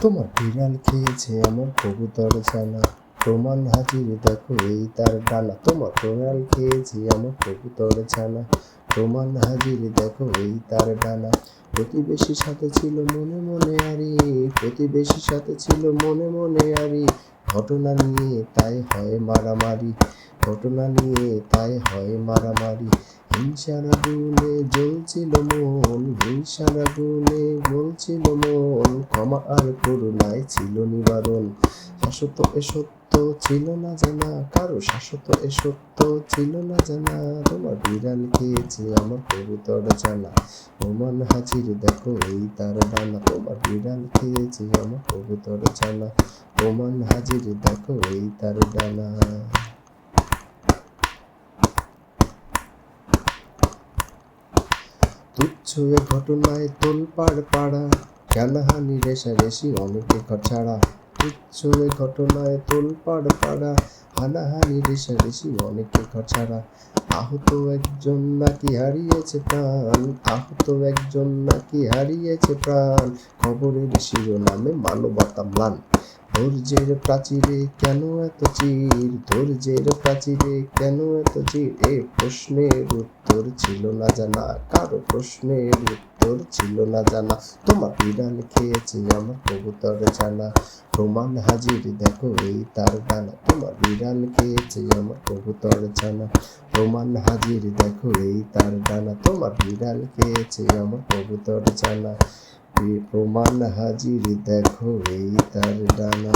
তোমার বিড়াল খেয়েছে আমার কবুতর ছানা, প্রমাণ হাজির দেখো এই তার ডানা। তোমার বিড়াল খেয়েছে আমার কবুতর ছানা, প্রমাণ হাজির দেখো এই তার ডানা। প্রতিবেশীর সাথে ছিল মনে মনে আরি, প্রতিবেশীর সাথে ছিল মনে মনে আরি, ঘটনা নিয়ে তাই হয় মারামারি, ঘটনা নিয়ে তাই হয় মারামারি। হিংসার আগুনে জ্বলছিল মন, হিংসার আগুনে জ্বলছিল মন, ক্ষমা আর করুণায় ছিল নিবারণ। শাশ্বত এ সত্য ছিল না জানা কারো, শাশ্বত এ সত্য ছিল না জানা। তোমার বিড়াল খেয়েছে আমার কবুতর ছানা, প্রমাণ হাজির দেখো এই তার ডানা। তোমার বিড়াল খেয়েছে আমার কবুতর ছানা, প্রমাণ হাজির দেখো এই তার ডানা। তুচ্ছ এ ঘটনায় তোলপাড় পাড়া, জ্ঞানহানি রেষারেষি অনেকে ছাড়া। তুচ্ছ এ ঘটনায় তোলপাড় পাড়া, হানাহানি রেষারেষি অনেকে ছাড়া। আহত একজন নাকি হারিয়েছে প্রাণ, আহত একজন নাকি হারিয়েছে প্রাণ, খবরের শিরোনামে মানবতা ম্লান। ধৈর্যের প্রাচীরে কেন এত চির, ধৈর্যের প্রাচীরে কেন এত চির, এ প্রশ্নের উত্তর ছিল না জানা কারো, প্রশ্নের উত্তর ছিল না জানা। তোমার বিড়াল খেয়েছে আমার কবুতর ছানা, প্রমাণ হাজির দেখো এই তার ডানা। তোমার বিড়াল খেয়েছে আমার কবুতর ছানা, প্রমাণ হাজির দেখো এই তার ডানা। তোমার বিড়াল খেয়েছে আমার কবুতর ছানা, প্রমাণ হাজির দেখো এই তার ডানা।